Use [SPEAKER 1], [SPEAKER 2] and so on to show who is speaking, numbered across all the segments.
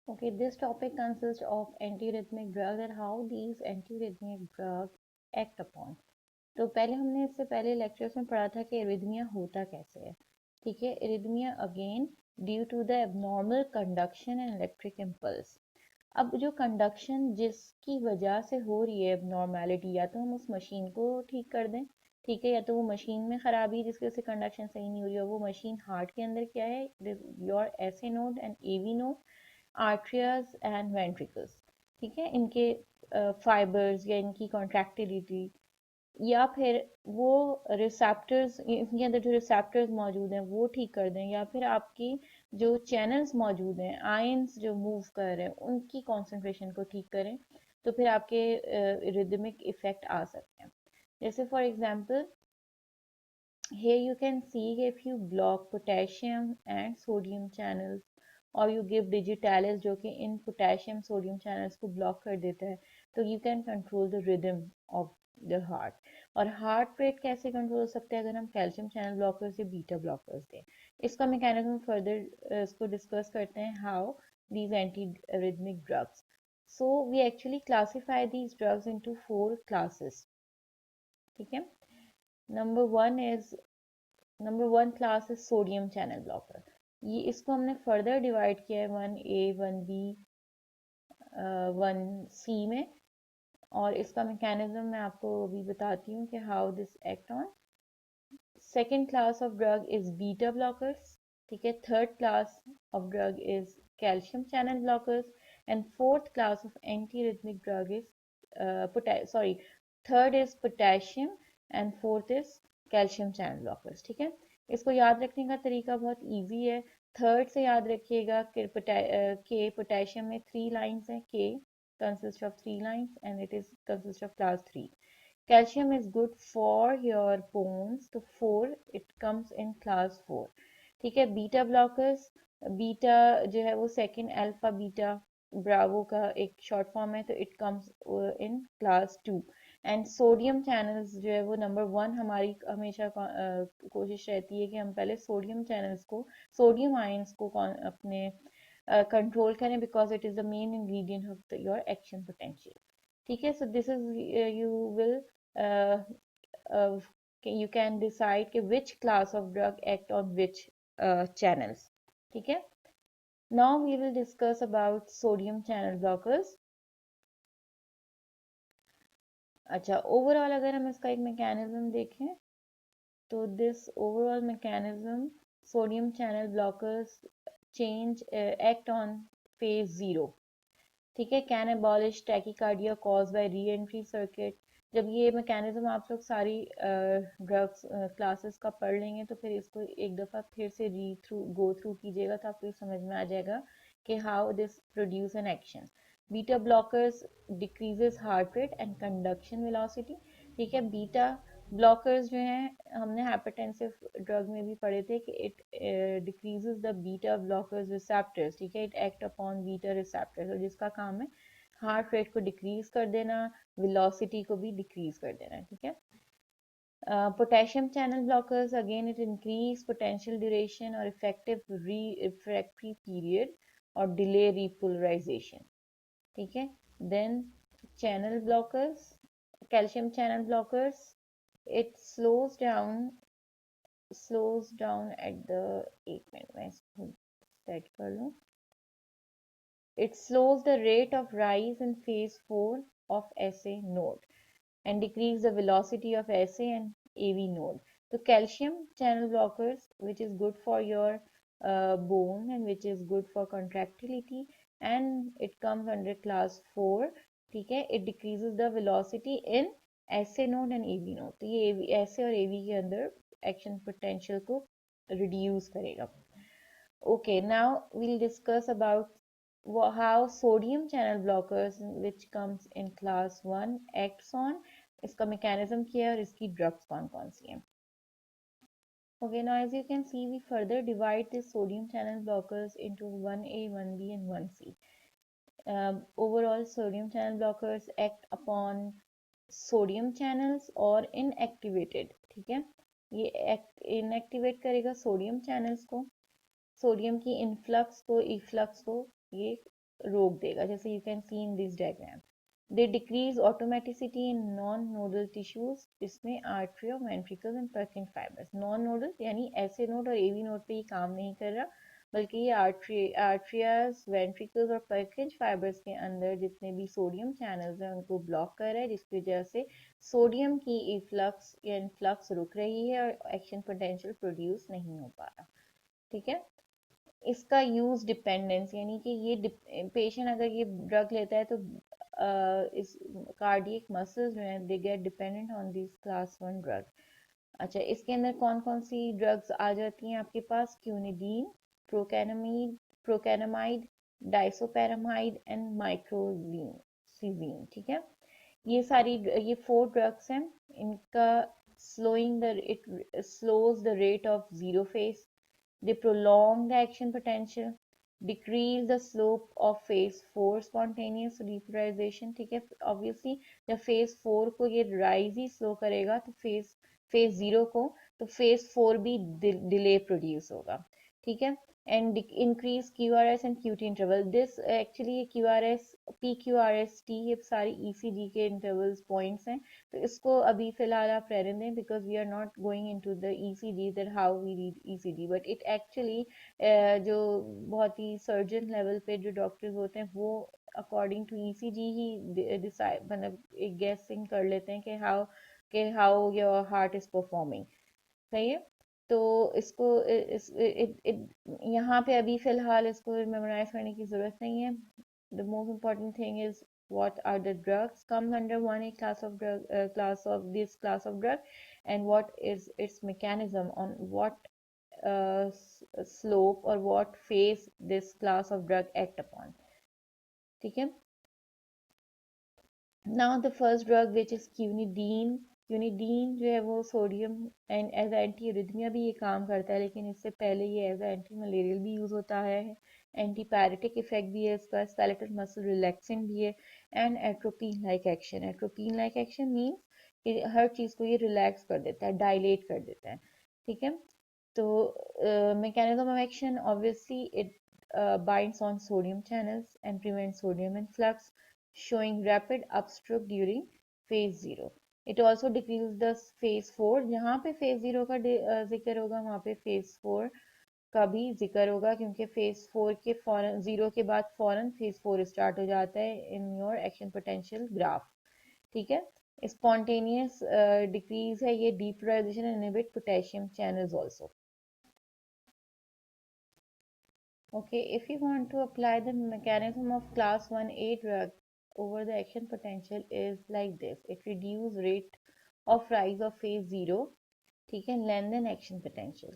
[SPEAKER 1] Okay, this topic consists of antiarrhythmic drugs and how these antiarrhythmic drugs act upon. तो पहले हमने इससे पहले लेक्चर्स में पढ़ा था कि इरिथमिया होता कैसे है. ठीक है, arrhythmia again due to the abnormal conduction and electric impulse. अब जो कंडक्शन जिसकी वजह से हो रही है एबनॉर्मेलिटी, या तो हम उस मशीन को ठीक कर दें, ठीक है, या तो वो मशीन में खराबी है जिसकी वजह से कंडक्शन सही नहीं हो रही है. वो मशीन हार्ट के अंदर क्या है, your S A node and A V node, atria and ventricles. ठीक है, इनके फाइबर्स या इनकी कॉन्ट्रैक्टिलिटी, या फिर वो रिसेप्टर्स, इनके अंदर जो रिसेप्टर्स मौजूद हैं वो ठीक कर दें, या फिर आपकी जो चैनल्स मौजूद हैं, आयंस जो मूव कर रहे हैं उनकी कॉन्सेंट्रेशन को ठीक करें, तो फिर आपके रिदमिक इफेक्ट आ सकते हैं. जैसे for example, here you can see if you block potassium and sodium channels, or you give digitalis जो कि इन potassium sodium channels को block कर देता है, तो you can control the rhythm of the heart. और heart rate कैसे control हो सकता है अगर हम calcium channel blockers या beta blockers दें. इसका mechanism further इसको discuss करते हैं, how these anti-arrhythmic drugs. So we actually classify these drugs into 4 classes. ठीक है. नंबर वन क्लास है सोडियम चैनल ब्लॉकर. ये इसको हमने फर्दर डिवाइड किया है 1A 1B 1C में, और इसका मैकेनिज्म मैं आपको अभी बताती हूँ कि how this act on. Second class of drug is beta blockers. ठीक है, third class of drug is calcium channel blockers, and fourth class of anti rhythmic drug is sorry third is potassium and fourth is calcium channel blockers. ठीक है, इसको याद रखने का तरीका बहुत इजी है. थर्ड से याद रखिएगा कि पोटेशियम में 3 लाइंस हैं, के consist of 3 lines and it is consist of class 3. Calcium is good for your bones, तो 4 it comes in class 4. ठीक है, बीटा ब्लॉकर्स, बीटा जो है वो सेकंड अल्फा बीटा ब्रावो का एक शॉर्ट फॉर्म है, तो it comes in class 2. And sodium channels जो है वो नंबर 1, हमारी हमेशा कोशिश रहती है कि हम पहले सोडियम चैनल्स को, सोडियम आयंस को अपने कंट्रोल करें, because it is the main ingredient of your action potential. ठीक है, so this is you will uh, uh, you can decide कि which class of drug act on which channels. ठीक है, now we will discuss about sodium channel blockers. अच्छा, overall अगर हम इसका एक मैकेनिज्म देखें, तो this overall mechanism, sodium channel blockers change act on phase 0. ठीक है, can abolish tachycardia cause by re entry circuit. जब ये मैकेनिज्म आप लोग सारी ड्रग्स क्लासेस का पढ़ लेंगे, तो फिर इसको एक दफ़ा फिर से री थ्रू गो थ्रू कीजिएगा, तो आपको समझ में आ जाएगा कि how this produce an action. Beta blockers decreases heart rate and conduction velocity. ठीक है, बीटा ब्लॉकर्स जो हैं हमने हाइपरटेंसिव ड्रग में भी पढ़े थे कि it decreases the beta blockers receptors. ठीक है, it act upon beta receptors, और जिसका काम है हार्ट रेट को डिक्रीज कर देना, वेलोसिटी को भी डिक्रीज कर देना. ठीक है, potassium channel blockers again it increase potential duration और इफेक्टिव रिफ्रैक्टरी पीरियड और डिले रिपोलराइजेशन. ठीक है, then channel blockers, calcium channel blockers, it slows down at the, एक मिनट मैं इसको सेट कर लूँ. It slows the rate of rise in phase 4 of SA node and decrease the velocity of SA and AV node. So calcium channel blockers, which is good for your bone and which is good for contractility, and it comes under class 4. ठीक है, it decreases the velocity in SA node and AV node. तो ये SA और AV के अंदर action potential को reduce करेगा. Okay, now we'll discuss about how sodium channel blockers, which comes in class 1, acts on, इसका mechanism क्या है और इसकी drugs कौन कौन सी हैं. Okay, now as you can see, we further divide the sodium channel blockers into 1A, 1B and 1C. Overall, sodium channel blockers act upon sodium channels or inactivated. ठीक है, ये inactivate करेगा sodium channels को, sodium की influx को efflux को ये रोक देगा, जैसे you can see in this diagram. They decrease automaticity in non nodal tissues, इसमें आर्टरी और ventricles and Perkin fibres. Non nodal यानी ऐसे नोड और एवी नोड पे ये काम नहीं कर रहा, बल्कि ये आर्ट्रियाज, वेंट्रिकल्स और पर्किन फाइबर्स के अंदर जितने भी सोडियम चैनल्स हैं उनको ब्लॉक कर रहा है, जिसकी वजह से सोडियम की इफ्लक्स या इनफ्लक्स रुक रही है और एक्शन पोटेंशियल प्रोड्यूस नहीं हो पा रहा। ठीक है। इसका यूज डिपेंडेंस यानी कि ये पेशेंट अगर ये ड्रग लेता है तो इस कार्डियक मसल्स जो हैं they get dependent on this class 1 drug. अच्छा, इसके अंदर कौन कौन सी ड्रग्स आ जाती हैं आपके पास? Quinidine, प्रोकैनामीड, प्रोकैनामाइड, डाइसोपैरामाइड and माइक्रोजीन season. ठीक है। ये 4 ड्रग्स हैं। इनका slowing the it slows the rate of zero phase, they prolong the action potential, decrease the slope of phase 4 spontaneous repolarization। ठीक है। ऑब्वियसली जब phase 4 को ये rise ही slow करेगा तो phase 0 को, तो phase 4 भी delay produce होगा। ठीक है। and increase QRS and QT interval। this actually QRS, PQRST ये सारी ECG के intervals points हैं, तो इसको अभी फिलहाल आप रहने दें, because we are not going into the ECG that how we read ECG, but it actually जो बहुत ही सर्जन लेवल पे जो डॉक्टर्स होते हैं वो अकॉर्डिंग टू ECG ही डिसाइड मतलब एक गेसिंग कर लेते हैं कि how your heart is performing. सही है। तो इसको यहाँ पे अभी फिलहाल इसको मेमोराइज करने की जरूरत नहीं है। The most important thing is what are the drugs come under one class of drug, class of drug, and what is its mechanism, on what slope or what phase this class of drug act upon। ठीक है। Now the first drug which is quinidine. Quinidine जो है वो sodium and as anti arrhythmia भी ये काम करता है, लेकिन इससे पहले ये एज एंटी मलेरियल भी यूज होता है। एंटी पैरेटिक इफेक्ट भी है इसका, स्केलेटल मसल रिलैक्सेंट भी है, and atropine like action. Atropine like action means कि हर चीज को ये रिलैक्स कर देता है, डायलेट कर देता है। ठीक है। तो mechanism of action, obviously it binds on sodium channels and prevents sodium influx, showing rapid upstroke during phase 0। It also decreases the phase 4। जहाँ पे phase 0 का जिक्र होगा वहाँ पे phase 4 का भी जिक्र होगा, क्योंकि phase 4 के फौरन 0 के बाद फौरन phase 4 स्टार्ट हो जाता है in your action potential graph। ठीक है। Spontaneous decrease है ये, depolarization and inhibit potassium channels also। Okay, if you want to apply the mechanism of class 1A drug over the action potential is like this. It reduces rate of rise of phase 0, ठीक है, lengthen action potential.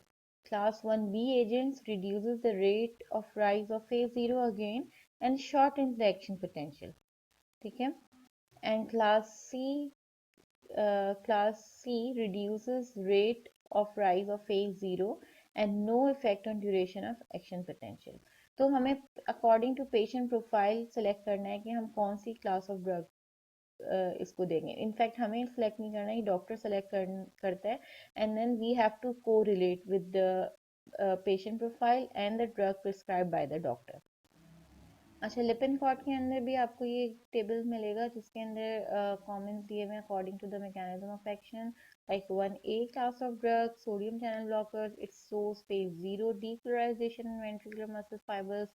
[SPEAKER 1] Class 1B agents reduces the rate of rise of phase 0 again and shortens the action potential. ठीक है. And class C reduces rate of rise of phase 0 and no effect on duration of action potential। तो हमें according to patient profile select करना है कि हम कौन सी class of drug इसको देंगे। इनफैक्ट हमें select नहीं करना है, डॉक्टर select करता है, and then we have to correlate with the patient profile and the drug prescribed by the doctor। अच्छा, लिपिन कॉट के अंदर भी आपको ये टेबल मिलेगा जिसके अंदर कॉमेंट्स दिए हुए हैं according to the mechanism of action. Like 1A class of drug sodium channel blockers, it shows phase 0 depolarization in ventricular muscle fibers।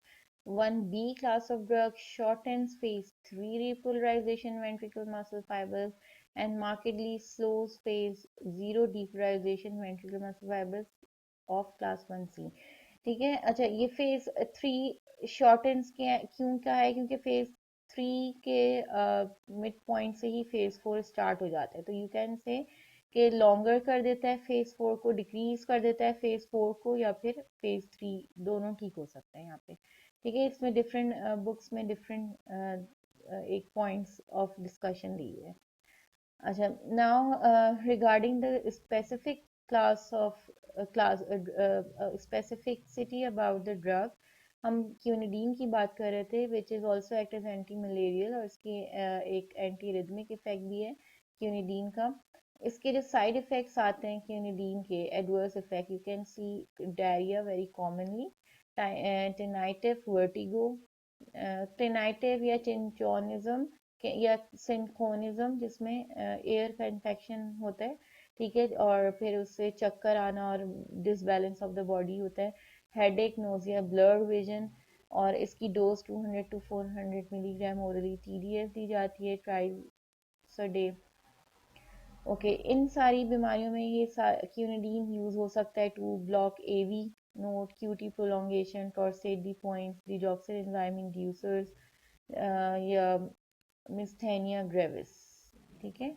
[SPEAKER 1] 1B class of drug shortens phase 3 repolarization in ventricular muscle fibers and markedly slows phase 0 depolarization in ventricular muscle fibers of class 1C। ठीक है। अच्छा, ये phase 3 शॉर्टन्स के क्यों क्या है? क्योंकि phase 3 के मिड पॉइंट से ही फेज 4 स्टार्ट हो जाता है, तो यू कैन से कि लॉन्गर कर देता है फेज 4 को, डिक्रीज कर देता है फेज 4 को, या फिर फेज 3, दोनों ठीक हो सकते हैं यहाँ पे। ठीक है। इसमें डिफरेंट बुक्स में डिफरेंट एक पॉइंट्स ऑफ डिस्कशन दी है। अच्छा, now regarding the specific specificity about the drug, हम क्यूनिडीन की बात कर रहे थे, which is also act as anti malarial, और इसकी एक एंटी रिदमिक इफेक्ट भी है क्यूनिडीन का। इसके जो साइड इफेक्ट्स आते हैं क्यूनिडीन के adverse effect, you can see diarrhoea very commonly, tinnitus, vertigo, टेनाइटिव या चिंचोनिज्म या सिंकोनिज्म, जिसमें एयर का इन्फेक्शन होता है, ठीक है, और फिर उससे चक्कर आना और डिसबैलेंस ऑफ द बॉडी होता है, हेडेक, नोजिया, ब्लर्ड विजन, और इसकी dose 200 to 400 milligram orally TDS दी जाती है ट्राइस अ डे। ओके, इन सारी बीमारियों में ये क्यूनिडीन यूज हो सकता है to block AV node, QT prolongation, torsades de pointes, digoxin enzyme inducers, या मिस्थेनिया ग्रेविस, ठीक है।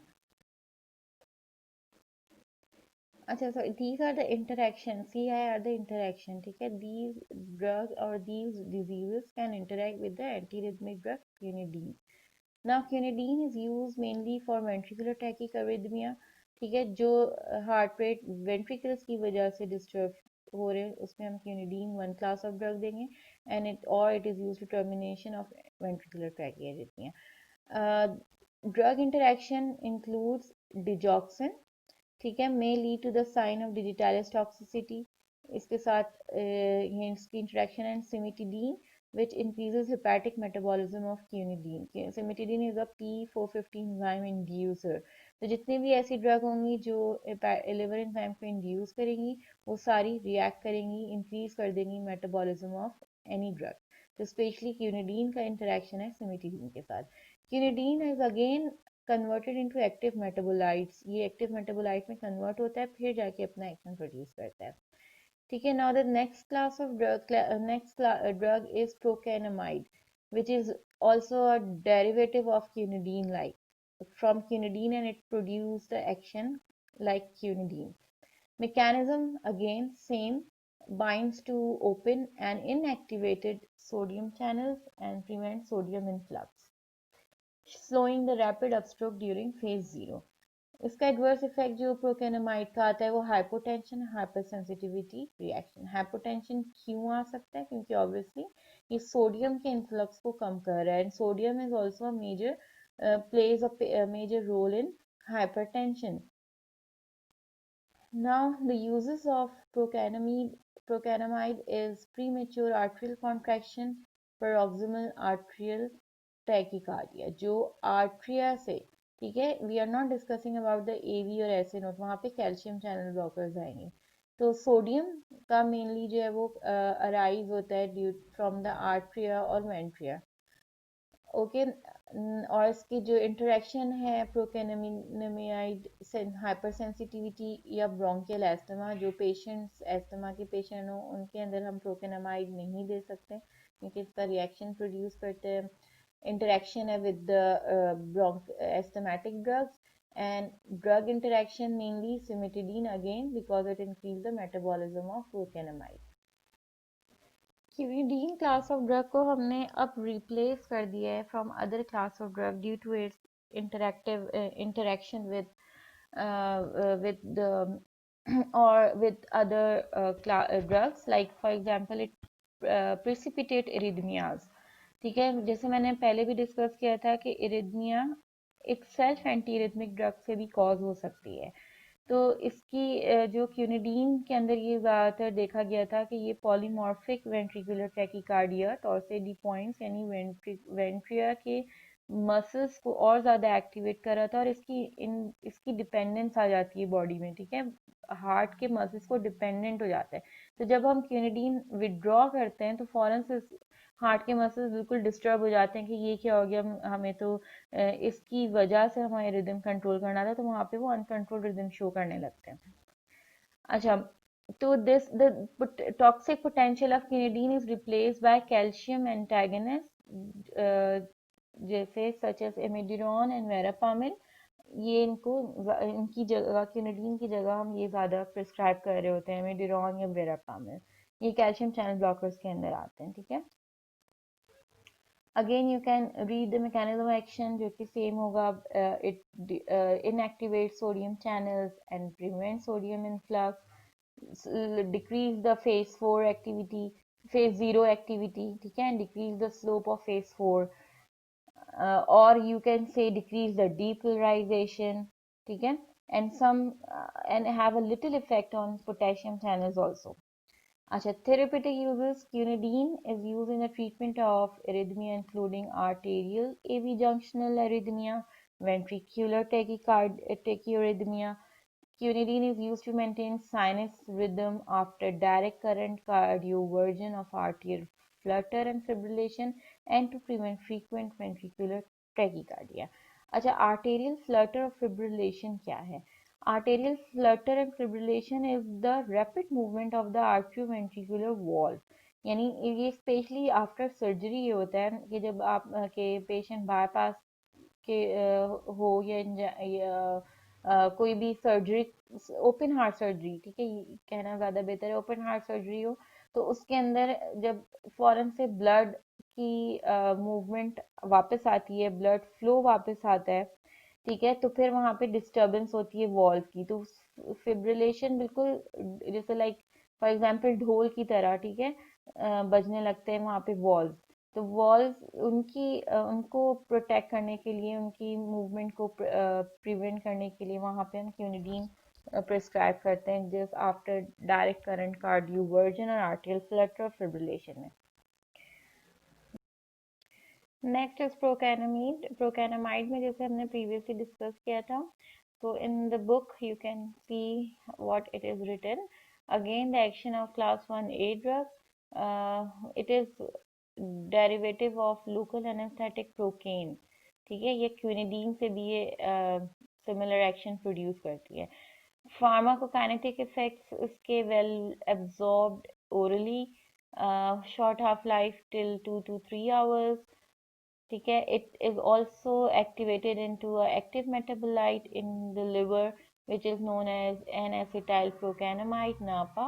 [SPEAKER 1] अच्छा, so these are the interactions, see here are the interaction, ठीक है, these drugs or these diseases can interact with the antiarrhythmic drug quinidine. Now quinidine is used mainly for ventricular tachycardia, ठीक है, जो heart rate ventricles की वजह से disturb हो रहे हैं, उसमें हम quinidine one class of drug देंगे, and it is used to termination of ventricular tachycardia. Drug interaction includes digoxin, ठीक है, may lead to the sign of digitalis toxicity, इसके साथ ये इसकी interaction and cimetidine which increases hepatic metabolism of quinidine. Cimetidine is a P450 enzyme inducer. तो जितनी भी ऐसी ड्रग होंगी जो लिवर एंजाइम को इंड्यूस करेंगी, वो सारी रिएक्ट करेंगी, इंक्रीज कर देंगी मेटाबॉलिज्म ऑफ एनी ड्रग। तो स्पेशली क्यूनिडीन का इंटरेक्शन है सिमिटिडीन के साथ। Quinidine is again converted into active metabolites, ये एक्टिव मेटाबोलाइट में कन्वर्ट होता है, फिर जाके अपना एक्शन प्रोड्यूस करता है, ठीक है। Now the next class of drug is procainamide, which is also a derivative of quinidine, like from quinidine, and it produce the action like quinidine. Mechanism again same, binds to open and inactivated sodium channels and prevent sodium influx, slowing the rapid upstroke during phase 0. इसका adverse effect जो procainamide का आता है वो hypotension, hyper sensitivity reaction. Hypotension क्यों आ सकता है? क्योंकि ऑब्वियसली ये सोडियम के इन्फ्लक्स को कम कर रहा है, and sodium is also a major plays a major role in hypertension. Now the uses of procanamide is premature arterial contraction, paroxysmal arterial tachycardia, जो आर्ट्रिया से, ठीक है, we are not discussing about the AV और ऐसे note, वहाँ पे calcium channel blockers आएंगे। तो सोडियम का मेनली जो है वो अराइज होता है ड्यू फ्रॉम द आर्ट्रिया और वेंट्रिया, ओके। और इसकी जो इंटरेक्शन है प्रोकेनामाइड से हाइपर सेंसिटिविटी या ब्रोंकियल एस्थमा, जो पेशेंट्स एस्थमा के पेशेंट हो उनके अंदर हम प्रोकेनामाइड नहीं दे सकते क्योंकि इसका रिएक्शन प्रोड्यूस करते हैं। interaction with the asthmatic drugs, and drug interaction mainly cimetidine again because it increases the metabolism of procainamide. Quinidine class of drug को हमने अब रिप्लेस कर दिया है from other class of drug due to its interactive interaction with or with other drugs, like for example it precipitate arrhythmias, ठीक है। जैसे मैंने पहले भी डिस्कस किया था कि इरिथमिया एक सेल्फ एंटी इरिथमिक ड्रग से भी कॉज हो सकती है। तो इसकी जो क्यूनिडीन के अंदर ये ज़्यादातर देखा गया था कि ये पॉलीमॉर्फिक वेंट्रिकुलर टैकिकार्डिया, टॉर्सिडी पॉइंट्स यानी वेंट्रिया के मसल्स को और ज़्यादा एक्टिवेट कर रहा था, और इसकी डिपेंडेंस आ जाती है बॉडी में, ठीक है, हार्ट के मसल्स को डिपेंडेंट हो जाता है। तो जब हम क्यूनिडीन विड्रॉ करते हैं तो फौरन से हार्ट के मसल्स बिल्कुल डिस्टर्ब हो जाते हैं कि ये क्या हो गया, हमें तो इसकी वजह से हमारे रिदम कंट्रोल करना था, तो वहाँ पे वो अनकंट्रोल्ड रिदम शो करने लगते हैं। अच्छा, तो this the toxic potential of quinidine is replaced by calcium antagonist जैसे such as amiodarone and verapamil. ये इनकी जगह किनेडीन की जगह हम ये ज़्यादा प्रिस्क्राइब कर रहे होते हैं, इमिडिरोन या वेरापामिल, ये कैल्शियम चैनल ब्लॉकर्स के अंदर आते हैं, ठीक है। Again you can read the mechanism of action जो कि same होगा, it inactivates sodium channels and prevents sodium influx, decrease the phase 4 activity, phase 0 activity, ठीक है, and decrease the slope of phase 4, or you can say decrease the depolarization, ठीक है, and some and have a little effect on potassium channels also. अच्छा, therapeutic uses quinidine is used in the treatment of arrhythmia including arterial AV junctional arrhythmia, ventricular tachyarrhythmia. Quinidine is used to maintain sinus rhythm after direct current cardioversion of arterial flutter and fibrillation and to prevent frequent ventricular tachycardia. अच्छा, arterial flutter और fibrillation क्या है? Arterial flutter and fibrillation is the rapid movement of the arterioventricular wall. यानी ये specially after surgery ये होता है कि जब आप के पेशेंट बाईपास के हो या कोई भी सर्जरी, ओपन हार्ट सर्जरी, ठीक है, कहना ज़्यादा बेहतर है, ओपन हार्ट सर्जरी हो तो उसके अंदर जब फौरन से ब्लड की मूवमेंट वापस आती है, ब्लड फ्लो वापस आता है, ठीक है, तो फिर वहां पे डिस्टरबेंस होती है वॉल्व की, तो फिब्रिलेशन बिल्कुल जैसे लाइक फॉर एग्जांपल ढोल की तरह, ठीक है, बजने लगते हैं वहां पे वॉल्व। तो वॉल्व उनको प्रोटेक्ट करने के लिए, उनकी मूवमेंट को प्रिवेंट करने के लिए वहां पे हम क्यूनिडीन प्रिस्क्राइब करते हैं just after direct current cardioversion और आर्टियल फ्लटर फिब्रिलेशन में। Next is procainamide. प्रोकैनामाइड में जैसे हमने प्रीवियसली डिस्कस किया था, so in the book you can see what it is written. Again, the action of class 1A drug. It is derivative of local anesthetic procaine. ठीक है, ये quinidine से भी ये सिमिलर एक्शन प्रोड्यूस करती है। फार्माकोकाइनेटिक इफेक्ट्स इसके well absorbed orally, short half life till 2 to 3 hours, ठीक है। It is also activated into a active metabolite in the liver which is known as N-acetyl procainamide NAPA,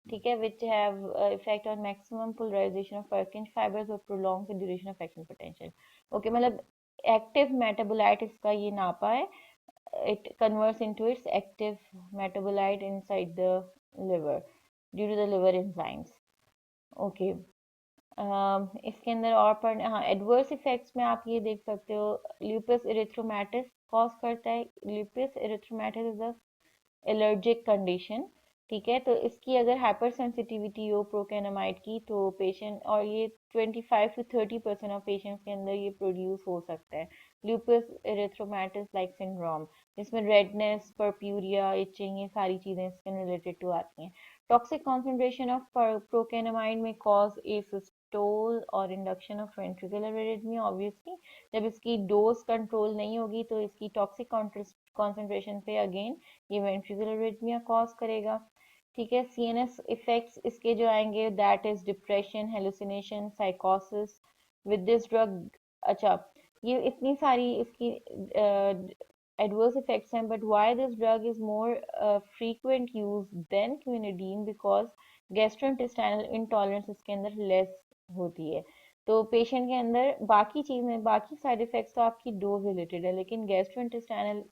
[SPEAKER 1] ठीक है, which have effect on maximum polarization of Purkinje fibers or prolongs the duration of action potential. Okay, मतलब active metabolite इसका ये नापा है, it converts into its active metabolite inside the liver due to the liver enzymes. Okay. इसके अंदर और पढ़ना, हाँ, एडवर्स इफेक्ट्स में आप ये देख सकते हो, ल्यूपस इरिथ्रोमैटिस कॉज करता है। Lupus erythematosus is a allergic condition, ठीक है, तो इसकी अगर हाइपर सेंसिटिविटी हो प्रोकेनामाइड की तो पेशेंट, और ये 25 to 30% ऑफ पेशेंट्स के अंदर ये प्रोड्यूस हो सकता है, ल्यूपस इरिथ्रोमैटिस लाइक सिंड्रोम, जिसमें रेडनेस, पर्प्यूरिया, इचिंग, ये सारी चीजें इसके रिलेटेड टू आती हैं। टॉक्सिक कॉन्सेंट्रेशन ऑफ प्रोकेनामाइड में कॉज ए सिस्टोल और induction of ventricular arrhythmia. Obviously जब इसकी डोज कंट्रोल नहीं होगी तो इसकी टॉक्सिक कॉन्सेंट्रेशन पे अगेन ये वेंट्रिकुलर एरिथमिया कॉज करेगा, ठीक है। सीएनएस इफेक्ट्स इसके जो आएंगे, दैट इज डिप्रेशन, हेलुसिनेशन, साइकोसिस विद दिस ड्रग। अच्छा, ये इतनी सारी इसकी adverse effects हैं, but why this drug is more frequent use than quinidine, because gastrointestinal intolerance इसके अंदर less होती है। तो पेशेंट के अंदर बाकी चीजें, बाकी साइड इफेक्ट्स तो आपकी डोज रिलेटेड है, लेकिन गैस्ट्रोइंटेस्टाइनल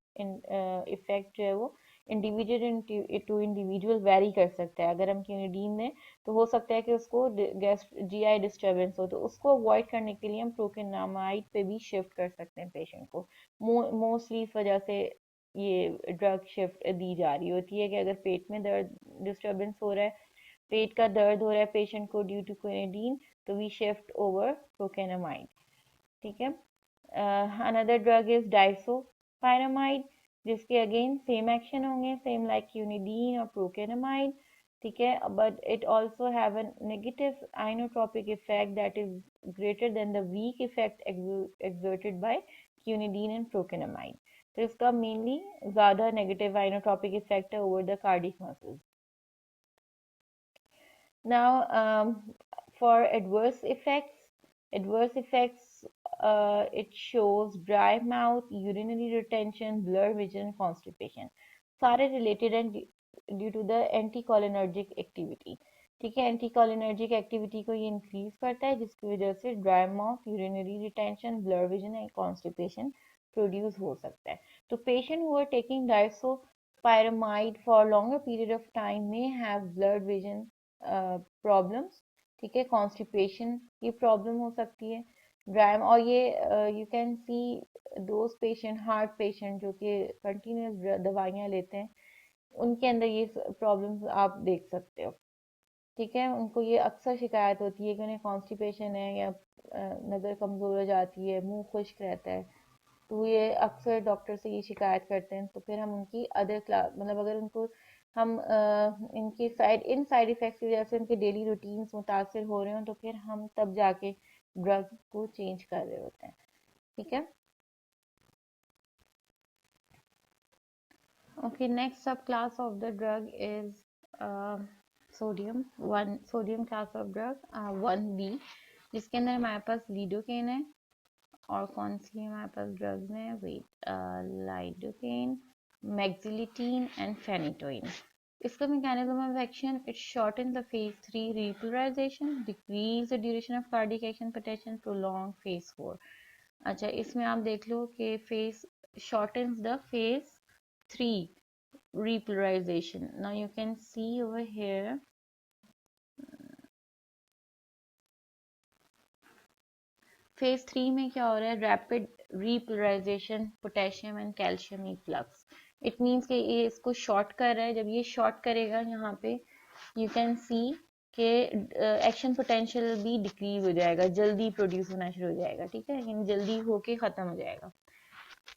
[SPEAKER 1] इफेक्ट जो है वो इंडिविजुअल टू इंडिविजुअल वेरी कर सकता है। अगर हम क्यूनिडीन दें तो हो सकता है कि उसको जीआई डिस्टर्बेंस हो, तो उसको अवॉइड करने के लिए हम प्रोकेनामाइड पे भी शिफ्ट कर सकते हैं पेशेंट को। मोस्टली इस वजह से ये ड्रग शिफ्ट दी जा रही होती है कि अगर पेट में दर्द डिस्टर्बेंस हो रहा है, पेट का दर्द हो रहा है पेशेंट को ड्यू टू क्विनिडीन, तो वी शिफ्ट ओवर प्रोकेनामाइड, ठीक है। अनदर ड्रग इज डाइसोपायरामाइड, जिसके अगेन सेम एक्शन होंगे, सेम लाइक क्यूनिडीन और प्रोकेनामाइड, ठीक है, but it also have a negative inotropic effect that is greater than the weak effect exerted by quinidine and procainamide। तो इसका mainly ज्यादा negative inotropic effect है over the cardiac muscles. Now, for adverse effects, it shows dry mouth, urinary retention, blurred vision, constipation. सारे related and due to the anticholinergic activity, ठीक है। Anticholinergic activity को ये increase करता है, जिसकी वजह से dry mouth, urinary retention, blur vision and constipation produce हो सकता है। तो patient who are taking disopyramide for longer period of time में हैव ब्लर्ड विजन प्रॉब्लम्स, ठीक है, कॉन्स्टिपेशन की प्रॉब्लम हो सकती है, ड्राई, और ये you can see those patient, heart patient जो कि कंटिन्यूस दवाइयाँ लेते हैं, उनके अंदर ये प्रॉब्लम्स आप देख सकते हो, ठीक है, उनको ये अक्सर शिकायत होती है कि उन्हें कॉन्स्टिपेशन है या नज़र कमज़ोर हो जाती है, मुंह खुश्क रहता है, तो ये अक्सर डॉक्टर से ये शिकायत करते हैं। तो फिर हम उनकी अदर क्लास मतलब अगर उनको हम इनकी साइड इफ़ेक्ट्स की वजह से उनके डेली रूटीन्स मुतासर हो रहे हो तो फिर हम तब जाके ड्रग को चेंज कर रहे होते हैं। ठीक है। Okay, next subclass of the drug is uh, sodium class of drug 1B, जिसके अंदर हमारे पास लीडोकेन है। और कौन सी हमारे पास ड्रग्स में, वेट, लाइडोकेन, मैक्सिलिटीन एंड फेनिटोइन। इसका mechanism of action, it shorten the phase 3 repolarization, decrease the duration of cardiac action potential, prolong phase 4। अच्छा, इसमें आप देख लो कि phase shortens the phase 3 repolarization. Now you can see over here phase 3 में क्या हो रहा है, rapid repolarization potassium and calcium efflux. It means कि ये इसको शॉर्ट कर रहा है। जब ये शॉर्ट करेगा यहाँ पे यू कैन सी के एक्शन पोटेंशियल भी डिक्रीज हो जाएगा, जल्दी प्रोड्यूस होना शुरू हो जाएगा। ठीक है, यानी जल्दी होके खत्म हो जाएगा।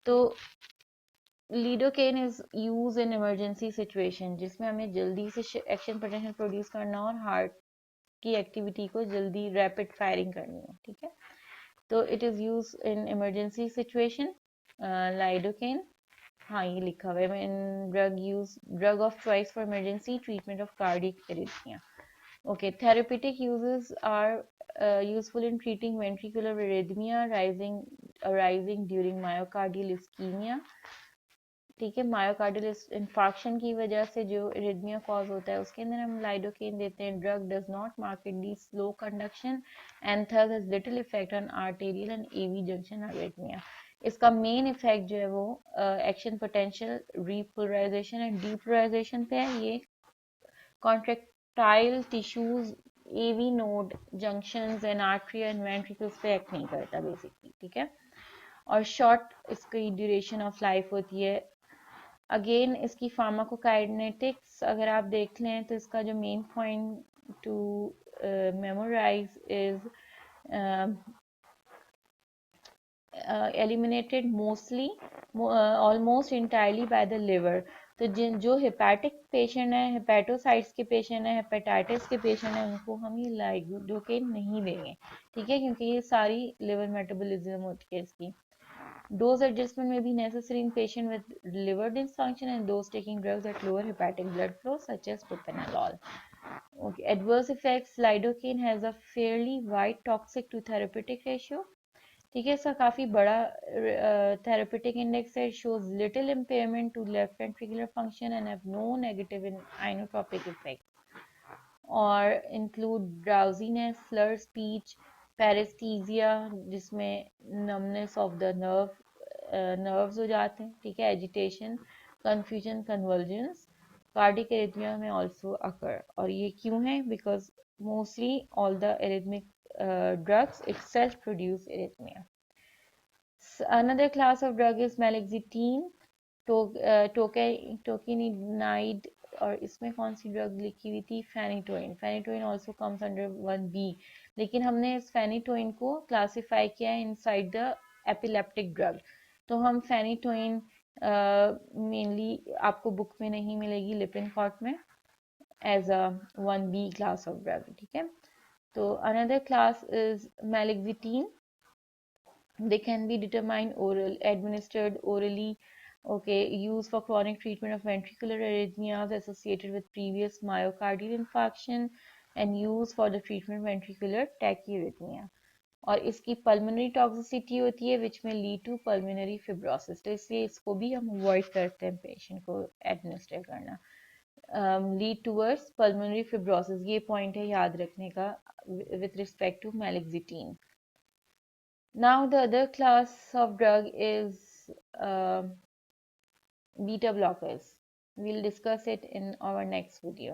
[SPEAKER 1] तो lidocaine is use in emergency situation, जिसमें हमें जल्दी से एक्शन पोटेंशियल प्रोड्यूस करना और हार्ट की एक्टिविटी को जल्दी रैपिड फायरिंग करनी हो। ठीक है, तो it is use in emergency situation. Lidocaine, हाँ ये लिखा हुआ है in drug of choice for emergency treatment of cardiac arrhythmia. Okay, therapeutic uses are useful in treating ventricular arrhythmia arising during myocardial ischemia। ठीक है, मायोकार्डियल इंफार्क्शन की वजह से जो इरिथमिया कॉज होता है उसके अंदर हम लाइडोकेन देते हैं। Drug does not markedly slow conduction and thus has little effect on arterial and AV junction arrhythmia. इसका मेन इफेक्ट जो है वो action potential repolarization and depolarization पे है। ये contractile tissues, AV node junctions and artery and ventricles पे act नहीं करता बेसिकली। ठीक है, और शॉर्ट इसकी ड्यूरेशन ऑफ लाइफ होती है। अगेन इसकी फार्माकोकाइनेटिक्स अगर आप देख लें तो इसका जो main point to memorize is eliminated mostly almost entirely by the liver। तो जिन जो हेपेटिक पेशेंट है, हेपेटोसाइट्स के पेशेंट है, हेपेटाइटिस के पेशेंट है, उनको हम ये लाइडोकेन नहीं देंगे। ठीक है, क्योंकि ये सारी लिवर मेटाबॉलिज्म होती है इसकी। Dose adjustment may be necessary in patients with liver dysfunction and those taking drugs that lower hepatic blood flow, such as propranolol. Okay. Adverse effects, lidocaine has a fairly wide toxic to therapeutic ratio। ठीक है, इसका काफी बड़ा therapeutic index है। shows little impairment to left ventricular function and have no negative inotropic effects। और include drowsiness, Slur speech, पैरेस्थीजिया जिसमें numbness of the nerves हो जाते हैं। ठीक है, agitation, confusion, convergence, cardiac arrhythmia में आल्सो अकर। और ये क्यों है, because mostly all the arrhythmic drugs itself produce arrhythmia। Another class of drug is meloxicam, टोकेनिनाइड। और इसमें कौन सी ड्रग लिखी हुई थी, phenytoin. Phenytoin also comes under 1B, लेकिन हमने इस फेनिटोइन को क्लासिफाई किया है इनसाइड द एपिलेप्टिक ड्रग। तो हम फेनिटोइन मेनली आपको बुक में नहीं मिलेगी, लिपिनकॉट में as a 1B class of drug. ठीक है, तो another class is meloxicam. They can be determined administered orally. Okay, used for chronic treatment of ventricular arrhythmias associated with previous myocardial infarction and used for the treatment of ventricular tachyarrhythmia। और इसकी pulmonary toxicity होती है which may lead to pulmonary fibrosis। तो इसलिए इसको भी हम avoid करते हैं patient को administer करना। Lead towards pulmonary fibrosis, ये point है याद रखने का with respect to meloxicam। Now the other class of drug is beta blockers. We'll discuss it in our next video.